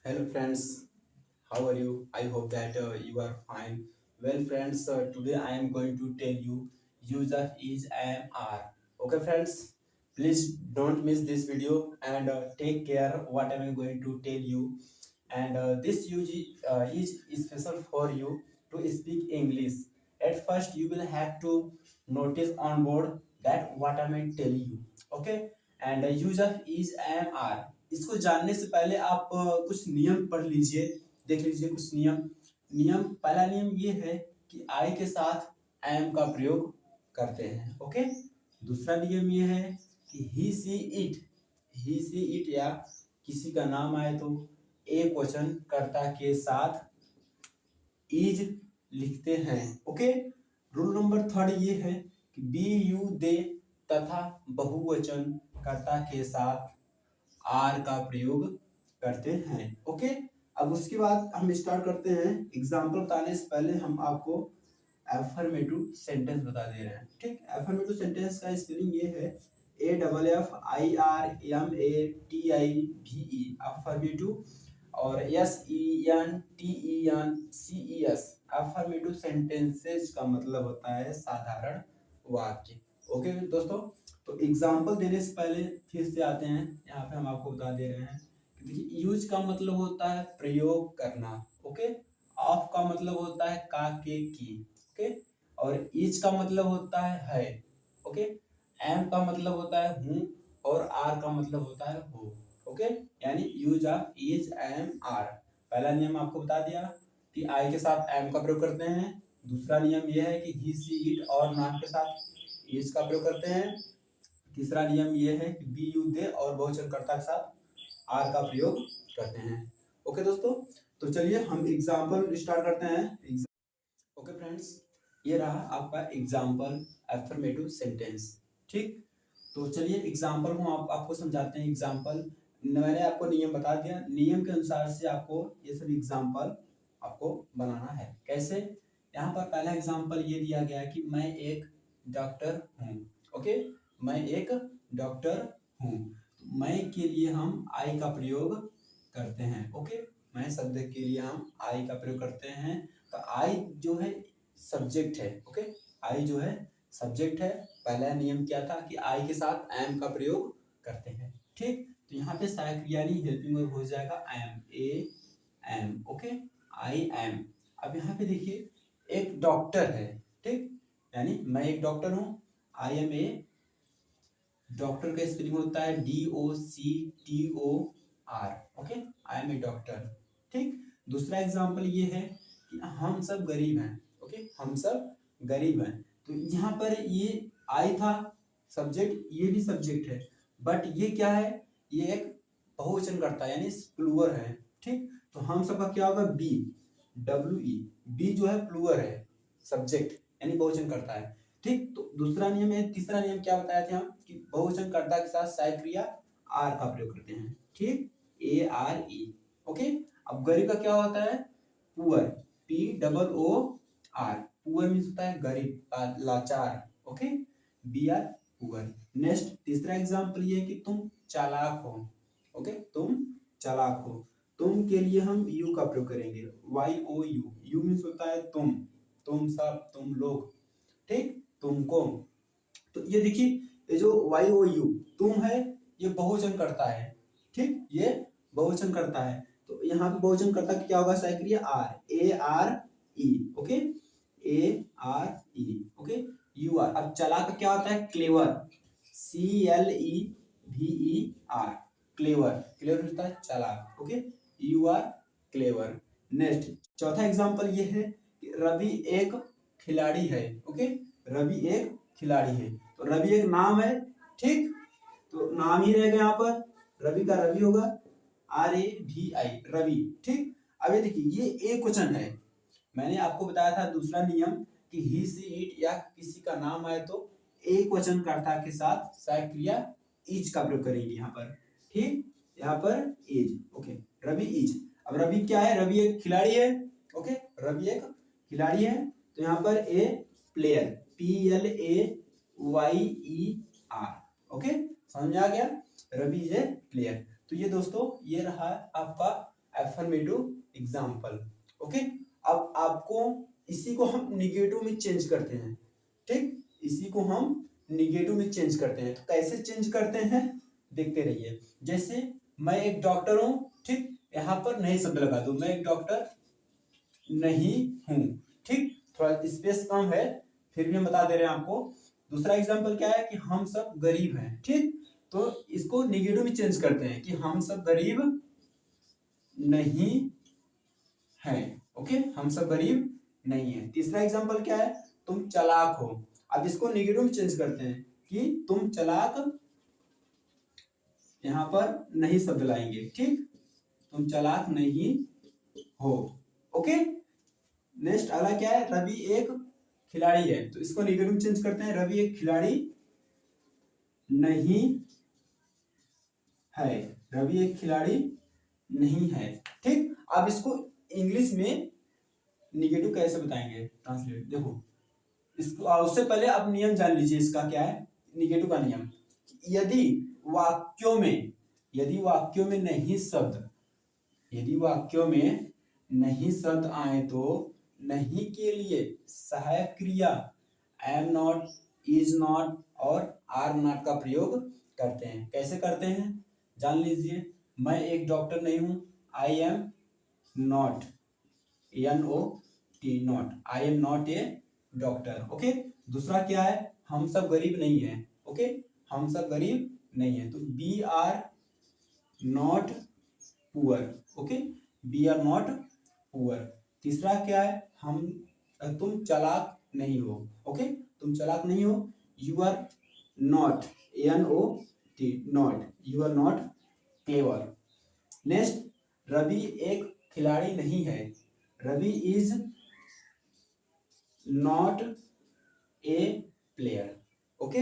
Hello friends, how are you? I hope that you are fine. Well friends, today I am going to tell you use of is am are. Okay friends, please don't miss this video and take care what I am going to tell you. And this is special for you to speak English. At first you will have to notice on board that what am I telling you. Okay, and use of is am are. इसको जानने से पहले आप कुछ नियम पढ़ लीजिए, देख लीजिए कुछ नियम। पहला नियम ये है कि आई के साथ एम का प्रयोग करते हैं। ओके, दूसरा नियम ये है कि ही सी इट या किसी का नाम आए तो एक वचन कर्ता के साथ इज लिखते हैं। ओके, रूल नंबर थर्ड ये है कि बी यू दे तथा बहुवचन कर्ता के साथ आर का प्रयोग करते हैं। ओके, अब उसके बाद हम स्टार्ट करते हैं। एग्जाम्पल बताने से पहले हम आपको एफर्मेटिव सेंटेंस बता दे रहे हैं। ठीक, एफर्मेटिव सेंटेंस का स्पेलिंग ये है AFFIRMATIVE अफर्मेटिव, और SENTENCES अफर्मेटिव सेंटेंसेस का मतलब होता है साधारण वाक्य। ओके दोस्तों, तो एग्जाम्पल देने से पहले फिर से आते हैं। यहाँ पे हम आपको बता दे रहे हैं कि देखिए, यूज का मतलब होता है प्रयोग करना। ओके, ऑफ का मतलब होता है का के की। ओके, और ईच का मतलब होता है। ओके, एम का मतलब होता है हूँ, और आर का मतलब होता है हो। ओके, यानी use of is am are. पहला नियम आपको बता दिया कि आई के साथ एम का प्रयोग करते हैं। दूसरा नियम यह है कि ही सी इट और नाम के साथ इज का प्रयोग करते हैं। तीसरा नियम यह है कि बी यू दे और बहुवचनकर्ता के साथ आर का प्रयोग करते हैं। ओके दोस्तों, तो चलिए हम एग्जाम्पल स्टार्ट करते हैं। ओके फ्रेंड्स, ये रहा आपका एग्जाम्पल एफर्मेटिव सेंटेंस। ठीक, तो चलिए एग्जाम्पल को आपको समझाते हैं। एग्जाम्पल मैंने आपको नियम बता दिया, नियम के अनुसार से आपको ये सब एग्जाम्पल आपको बनाना है। कैसे? यहाँ पर पहला एग्जाम्पल ये दिया गया है कि मैं एक डॉक्टर हूँ। ओके, मैं एक डॉक्टर हूँ। मैं के लिए हम आई का प्रयोग करते हैं। ओके, मैं शब्द के लिए हम आई का प्रयोग करते हैं। तो आई जो है सब्जेक्ट है। ओके, आई जो है सब्जेक्ट है। पहला नियम क्या था कि आई के साथ एम का प्रयोग करते हैं। ठीक, तो यहाँ पे सहायक क्रिया नहीं, हेल्पिंग वर्ब हो जाएगा am, A M. Okay, I am. अब यहाँ पे देखिए, एक डॉक्टर है। ठीक, यानी मैं एक डॉक्टर हूँ। आई एम ए डॉक्टर का स्पेलिंग होता है DOCTOR। Okay, I am a doctor. ठीक, दूसरा एग्जांपल ये है कि हम सब गरीब हैं। ओके, हम सब गरीब हैं। तो यहाँ पर ये आई था सब्जेक्ट, ये भी सब्जेक्ट है, बट ये क्या है, ये एक बहुवचन करता है यानी प्लूअर है। ठीक, तो हम सब का क्या होगा, बी, WE। बी जो है प्लूअर है, सब्जेक्ट यानी बहुवचन करता है। ठीक, तो दूसरा नियम है। तीसरा नियम क्या बताए थे हम कि बहुवचन कर्ता के साथ सहायक क्रिया आर का प्रयोग करते हैं। ठीक, ARE। ओके, अब गरीब का क्या होता है, पुअर, POOR। पुअर मीन्स होता है गरीब, लाचार। Okay, BR poor. नेक्स्ट तीसरा एग्जांपल ये है कि तुम चालाक हो। ओके, तुम चालाक हो। तुम के लिए हम यू का प्रयोग करेंगे, YOU। यू मीन्स होता है तुम सब, तुम लोग। ठीक, तुमको। तो ये देखिए, ये जो YOU तुम है, ये बहुवचन करता है। ठीक, ये बहुवचन करता है। तो यहाँ पे बहुवचन करता क्या होगा, सहायक क्रिया are, ARE। Okay, ARE। Okay, UR। अब चला का क्या होता है, क्लेवर, CLEVER। क्लेवर, क्लेवर होता है चालाक। Okay, UR clever. नेक्स्ट चौथा एग्जांपल ये है कि रवि एक खिलाड़ी है। ओके, रवि एक खिलाड़ी है। तो रवि एक नाम है। ठीक, तो नाम ही रहेगा यहाँ पर, रवि का रवि होगा, RAVI, रवि। ठीक, अब ये देखिए, ये एक वचन है। मैंने आपको बताया था दूसरा नियम कि ही सी इट या किसी का नाम आए तो एक वचन कर्ता के साथ सहायक क्रिया इज का प्रयोग करेंगे यहाँ पर। ठीक, यहाँ पर इज। Okay, Ravi is. अब रवि क्या है, रवि एक खिलाड़ी है। ओके, रवि एक खिलाड़ी है। तो यहाँ पर ए प्लेयर, PLAYER। ओके, समझ में आ गया, रवि इज ए प्लेयर। तो ये दोस्तों, ये रहा आपका एफर्मेटिव एग्जाम्पल। ओके, अब आपको इसी को हम निगेटिव में चेंज करते हैं। ठीक, इसी को हम निगेटिव में चेंज करते हैं। तो कैसे चेंज करते हैं देखते रहिए। जैसे मैं एक डॉक्टर हूं, ठीक, यहाँ पर नहीं शब्द लगा दो, मैं एक डॉक्टर नहीं हूं। ठीक, थोड़ा स्पेस कम है, फिर भी हम बता दे रहे हैं आपको। दूसरा एग्जांपल क्या है कि हम सब गरीब हैं। ठीक, तो इसको निगेटिव में चेंज करते हैं कि हम सब गरीब नहीं हैं। ओके, हम सब गरीब नहीं है। तीसरा एग्जांपल क्या है, तुम चालाक हो। अब इसको निगेटिव में चेंज करते हैं कि तुम चालाक, यहां पर नहीं शब्द लाएंगे। ठीक, तुम चालाक नहीं हो। ओके, नेक्स्ट अगला क्या है, रवि एक खिलाड़ी है। तो इसको निगेटिव में चेंज करते हैं, रवि एक खिलाड़ी नहीं है। रवि एक खिलाड़ी नहीं है। ठीक, अब इसको इंग्लिश में निगेटिव कैसे बताएंगे ट्रांसलेट, देखो इसको उससे पहले आप नियम जान लीजिए। इसका क्या है निगेटिव का नियम, यदि वाक्यों में नहीं शब्द, यदि वाक्यों में नहीं शब्द आए तो नहीं के लिए सहायक क्रिया एम नॉट, इज नॉट और आर नॉट का प्रयोग करते हैं। कैसे करते हैं जान लीजिए। मैं एक डॉक्टर नहीं हूं, आई am not, NOT not, I am not A doctor. Okay, दूसरा क्या है, हम सब गरीब नहीं है। ओके, हम सब गरीब नहीं है, तो we are not poor. Okay, we are not poor. तीसरा क्या है, तुम चालाक नहीं हो। ओके, तुम चालाक नहीं हो, you are not, NOT not, you are not clever. Next, Ravi एक खिलाड़ी नहीं है, Ravi is not a player. Okay,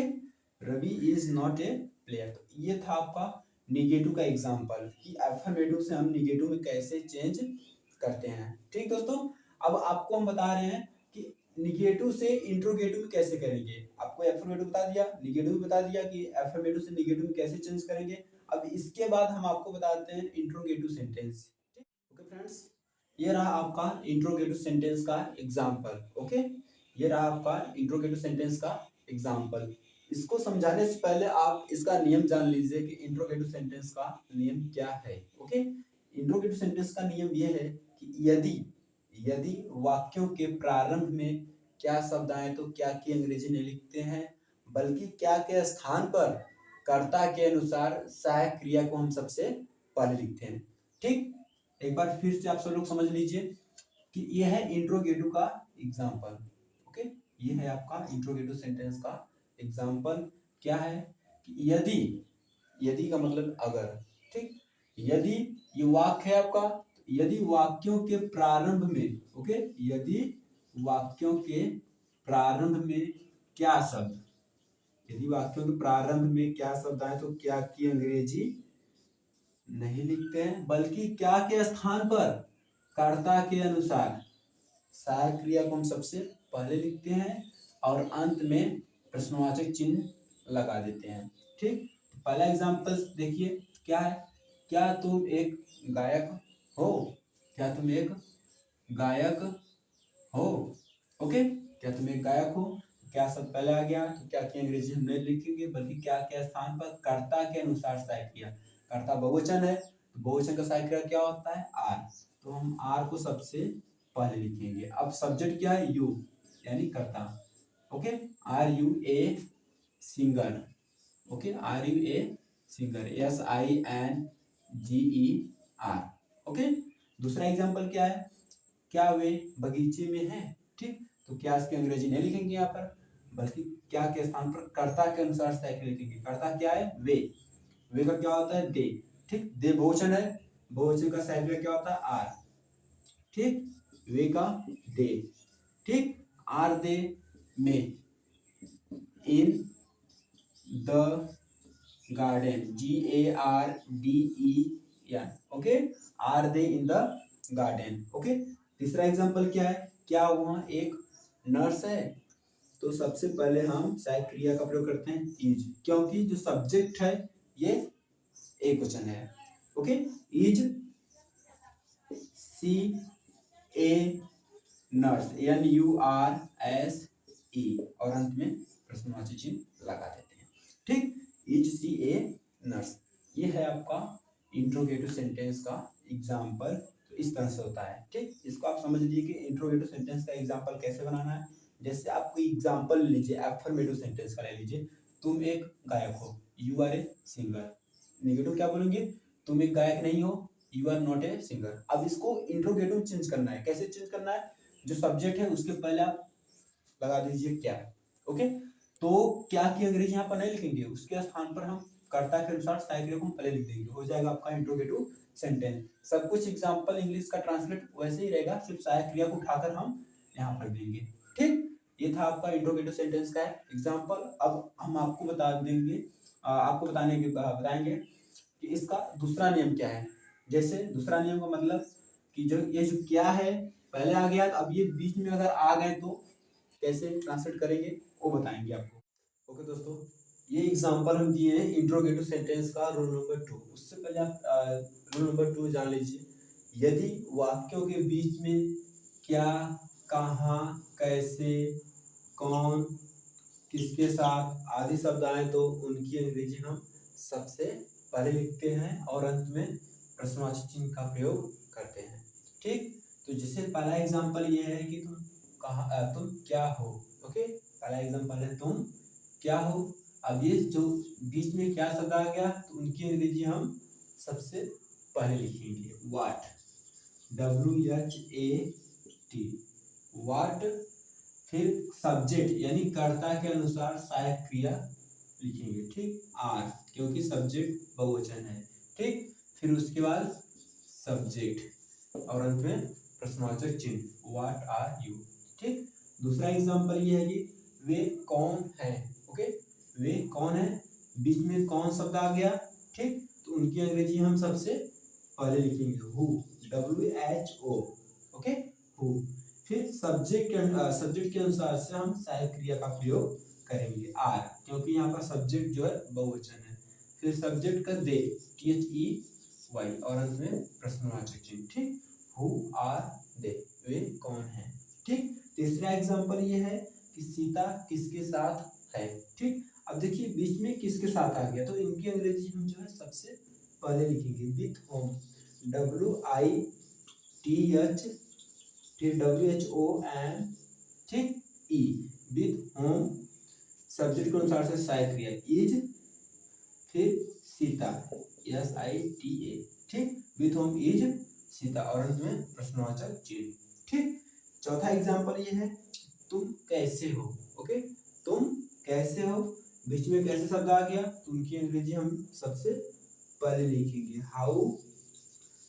Ravi is not a player. तो ये था आपका निगेटिव का एग्जांपल कि एफर्मेटिव से हम निगेटिव में कैसे चेंज करते हैं। ठीक दोस्तों, अब आपको हम बता रहे हैं कि निगेटिव से इंट्रोगेटिव में कैसे करेंगे। आपको एफर्मेटिव बता दिया, निगेटिव बता दिया कि एफर्मेटिव से निगेटिव में कैसे चेंज करेंगे। अब इसके बाद हम आपको बताते हैं इंट्रोगेटिव सेंटेंस। ओके फ्रेंड्स, ये रहा आपका इंट्रोगेटिव सेंटेंस का एग्जांपल। ओके, ये रहा आपका इंट्रोगेटिव सेंटेंस का एग्जांपल। इसको समझाने से पहले आप इसका नियम जान लीजिए कि इंट्रोगेटिव सेंटेंस का नियम क्या है। ओके, इंट्रोगेटिव सेंटेंस का नियम ये है कि यदि वाक्यों के प्रारंभ में क्या शब्द आए तो क्या की अंग्रेजी नहीं लिखते हैं, बल्कि क्या के स्थान पर कर्ता के अनुसार सहायक क्रिया को हम सबसे पहले लिखते हैं। ठीक, एक बार फिर से आप सब लोग समझ लीजिए कि यह है इंट्रोगेटिव का एग्जांपल। ओके, ये है आपका इंट्रोगेटिव सेंटेंस का एग्जांपल। क्या है कि यदि का मतलब अगर। ठीक, यदि ये वाक्य है आपका, यदि वाक्यों के प्रारंभ में, ओके, यदि वाक्यों के प्रारंभ में क्या शब्द, यदि वाक्यों के प्रारंभ में क्या शब्द आए तो क्या की अंग्रेजी नहीं लिखते हैं, बल्कि क्या के स्थान पर कर्ता के अनुसार सहायक क्रिया को हम सबसे पहले लिखते हैं और अंत में प्रश्नवाचक चिन्ह लगा देते हैं। ठीक, पहला एग्जांपल देखिए क्या है, क्या तुम एक गायक हो, क्या तुम एक गायक हो। ओके, क्या तुम एक गायक हो, क्या सब पहले आ गया, तो क्या की अंग्रेजी हम नहीं लिखेंगे, बल्कि क्या के स्थान पर कर्ता के अनुसार सहायक क्रिया, कर्ता बहुवचन है तो बहुवचन का सहायक क्रिया क्या होता है, आर, तो हम आर को सबसे पहले लिखेंगे। अब सब्जेक्ट क्या है, यू, यानी कर्ता। Okay, are you a singer. Okay, are you a singer, SINGER। Okay, दूसरा एग्जांपल क्या है, क्या वे बगीचे में हैं। ठीक, तो क्या इसकी अंग्रेजी नहीं लिखेंगे यहाँ पर, बल्कि क्या के स्थान पर कर्ता के अनुसार सहायक लिखेंगे। कर्ता क्या है, वे का क्या होता है, दे। ठीक, दे बहुवचन है, बहुवचन का सहायक क्या होता है, आर। ठीक, वे का दे। ठीक, आर दे में in the garden, GARDEN। Okay, are they in the garden. Okay, तीसरा एग्जांपल क्या है, क्या वहाँ एक नर्स है, तो सबसे पहले हम सहायक क्रिया का प्रयोग करते हैं इज, क्योंकि जो सब्जेक्ट है ये एक वचन है। Okay, is A nurse, NURSE, और अंत में प्रश्नवाची चिन्ह लगा देते हैं। ठीक, इज सी ए नर्स, ये है आपका इंट्रोगेटिव सेंटेंस का एग्जाम्पल। तो इस तरह से होता है। ठीक, इसको आप समझ लीजिए कि इंट्रोगेटिव सेंटेंस का एग्जाम्पल कैसे बनाना है। जैसे आप कोई एग्जाम्पल लीजिए, एफर्मेटिव सेंटेंस का ले लीजिए, तुम एक गायक हो, you are a singer. Negative क्या बोलेंगे, तुम एक गायक नहीं हो, you are not a singer. अब इसको इंट्रोगेटिव चेंज करना है। कैसे चेंज करना है, जो सब्जेक्ट है उसके पहले आप लगा दीजिए क्या। ओके, तो क्या की अंग्रेजी यहाँ पर नहीं लिखेंगे, उसके स्थान पर हम कर्ता के अनुसार सहायक क्रिया को हम पहले लिख देंगे, हो जाएगा आपका इंट्रोगेटिव सेंटेंस। सब कुछ एग्जांपल इंग्लिश का ट्रांसलेट वैसे ही रहेगा, सिर्फ सहायक क्रिया को उठाकर हम यहाँ पर देंगे। ठीक, ये था आपका इंट्रोगेटिव सेंटेंस का एग्जांपल। अब हम आपको बता देंगे, आपको बताएंगे कि इसका दूसरा नियम क्या है। जैसे दूसरा नियम का मतलब कि जो ये जो क्या है पहले आ गया, तो अब ये बीच में अगर आ गए तो कैसे ट्रांसलेट करेंगे वो बताएंगे आपको। ओके दोस्तों, ये एग्जांपल हम दिए हैं इंट्रोगेटिव सेंटेंस का रूल नंबर 2। उससे पहले आप रूल नंबर 2 जान लीजिए। यदि वाक्यों के बीच में क्या, कहाँ, कैसे, कौन, किसके साथ आदि शब्द आए तो उनकी अंग्रेजी हम सबसे पहले लिखते हैं और अंत में प्रश्नवाची चिन्ह का प्रयोग करते हैं। ठीक, तो जैसे पहला एग्जांपल ये है कि तुम क्या हो। ओके, पहला एग्जांपल है तुम क्या हो। अब ये जो बीच में क्या शब्द आ गया तो उनकी अंग्रेजी हम सबसे पहले लिखेंगे व्हाट, WHAT, व्हाट। फिर सब्जेक्ट यानी कर्ता के अनुसार सहायक क्रिया लिखेंगे। ठीक, आर, क्योंकि सब्जेक्ट बहुवचन है। ठीक, फिर उसके बाद सब्जेक्ट और अंत में प्रश्नवाचक चिन्ह व्हाट आर यू। ठीक, दूसरा एग्जांपल ये है कि वे कौन है। ओके, वे कौन है, बीच में कौन शब्द आ गया। ठीक, तो उनकी अंग्रेजी हम सबसे पहले लिखेंगे हु, WHO। Okay, who. फिर सब्जेक्ट के अनुसार से हम सहायक क्रिया का प्रयोग करेंगे आर, क्योंकि यहाँ पर सब्जेक्ट जो है बहुवचन है। फिर सब्जेक्ट का दे, THEY, और अंत में प्रश्नवाचक चिन्ह। ठीक, हु आर दे, वे कौन है। ठीक, तीसरा एग्जांपल ये है कि सीता किसके साथ है। ठीक, अब देखिए बीच में किसके साथ आ गया तो इनकी अंग्रेजी हम जो है सबसे पहले लिखेंगे विथ होम, WITHWHOM। ठीक, E, विथ होम। सब्जेक्ट के अनुसार से सहायक क्रिया इज, फिर सीता, SITA। ठीक, विथ होम इज सीता और अंत में प्रश्नवाचक चिन्ह। ठीक, चौथा एग्जांपल ये है तुम कैसे हो। ओके, तुम कैसे हो, बीच में कैसे शब्द आ गया तो उनकी अंग्रेजी हम सबसे पहले लिखेंगे हाउ,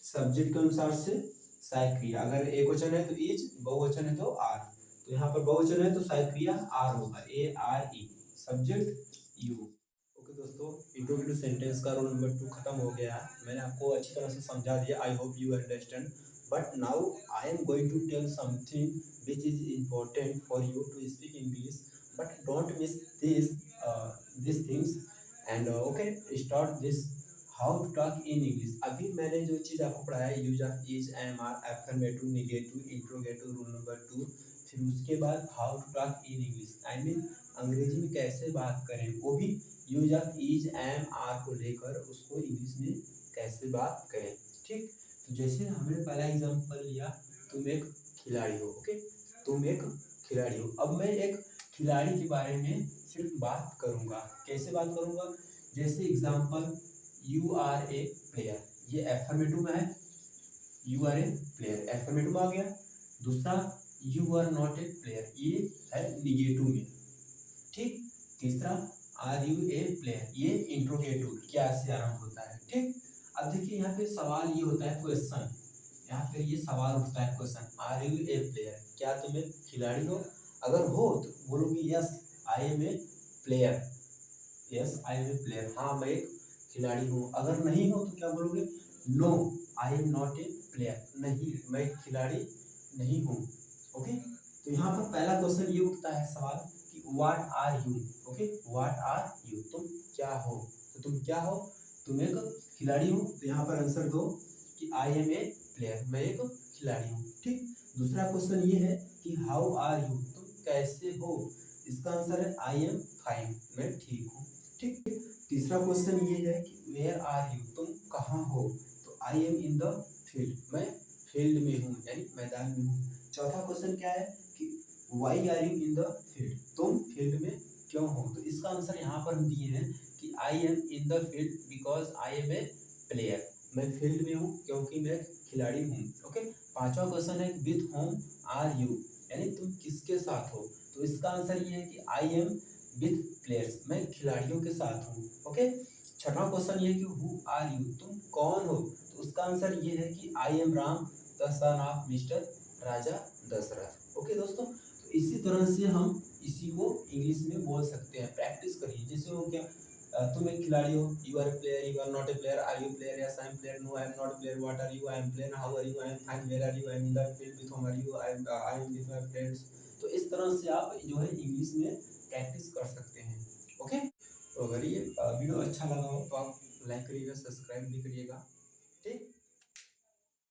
सब्जेक्ट के अनुसार से सहायक क्रिया, अगर एक वचन है तो इज, बहुवचन है तो आर। तो यहाँ पर बहुवचन है तो सहायक क्रिया आर होगा, ARE, सब्जेक्ट यू। ओके दोस्तों, इंट्रोगेटिव सेंटेंस का रूल नंबर 2 खत्म हो गया। मैंने आपको अच्छी तरह से समझा दिया, I hope you understand. But now I am going to tell something which is important for you to speak English, but don't miss these things and okay, start this how to talk in English। अभी मैंने जो चीज़ आपको पढ़ाया use of is, am are, affirmative, negative, interrogative, rule number 2, फिर उसके बाद how to talk in English, I mean अंग्रेजी में कैसे बात करें, वो भी use of is, am, are को लेकर उसको इंग्लिश में कैसे बात करें। ठीक, तो जैसे हमने पहला एग्जांपल लिया, तुम एक खिलाड़ी हो। ओके, तुम एक खिलाड़ी हो। अब मैं एक खिलाड़ी के बारे में सिर्फ बात करूंगा। कैसे बात करूंगा, जैसे example you are a player, ये एफर्मेटिव में है, you are a player affirmative में आ गया। दूसरा you are not a player, ये है निगेटिव में। ठीक, तीसरा आर यू ए प्लेयर, ये इंट्रोगेटिव क्या से आरंभ होता है। ठीक, अब देखिए यहाँ पे सवाल ये होता है क्वेश्चन, यहाँ पे ये सवाल उठता है question, are you a player, क्या तुम एक खिलाड़ी हो। अगर हो तो बोलोगे yes I am a player, yes I am a player, हाँ मैं एक खिलाड़ी हूँ। अगर नहीं हो तो क्या बोलोगे, no I am not a player, नहीं मैं खिलाड़ी नहीं हूँ। ओके, तो यहाँ पर पहला क्वेश्चन ये उठता है सवाल कि what are you. Okay, what are you, तुम क्या हो, तो तुम क्या हो, तुम एक खिलाड़ी हो। तो यहाँ पर आंसर दो कि आई एम ए प्लेयर, मैं एक खिलाड़ी हूँ। ठीक, दूसरा क्वेश्चन ये है कि हाउ आर यू, तुम कैसे हो? इसका आंसर है आई एम फाइन, मैं ठीक हूँ। ठीक, तीसरा क्वेश्चन ये है कि वेयर आर यू, तुम कहाँ हो? तो आई एम इन द फील्ड, मैं फील्ड में हूँ यानी मैदान में हूँ। चौथा क्वेश्चन क्या है कि why are you in the field, तुम फील्ड में क्यों हो? तो इसका आंसर यहाँ पर हम दिए हैं कि I am in the field because I am a player, मैं फील्ड में हूँ क्योंकि मैं खिलाड़ी हूँ। ओके, पांचवा क्वेश्चन है विथ होम आर यू, यानी तुम किसके साथ हो? तो इसका आंसर ये है कि आई एम विथ प्लेयर्स, मैं खिलाड़ियों के साथ हूँ। ओके, छठवां क्वेश्चन ये कि हु आर यू, तुम कौन हो? तो उसका आंसर ये है कि I am Ram the son of mister Raja Dashrath. Okay दोस्तों, तो इसी तरह से हम इसी को इंग्लिश में बोल सकते हैं। प्रैक्टिस करिए, जैसे हो क्या, तुम एक खिलाड़ी हो, you are a player, you are not a player, are you player, yes I am player, no I am not player, what are you, I am player, how are you, I am fine, where are you, I am in the field, with home are you, I am with my friends. तो इस तरह से आप जो है English में practice कर सकते हैं। ओके, तो अगर ये वीडियो अच्छा लगा हो तो आप लाइक करिएगा, सब्सक्राइब भी करिएगा। ठीक।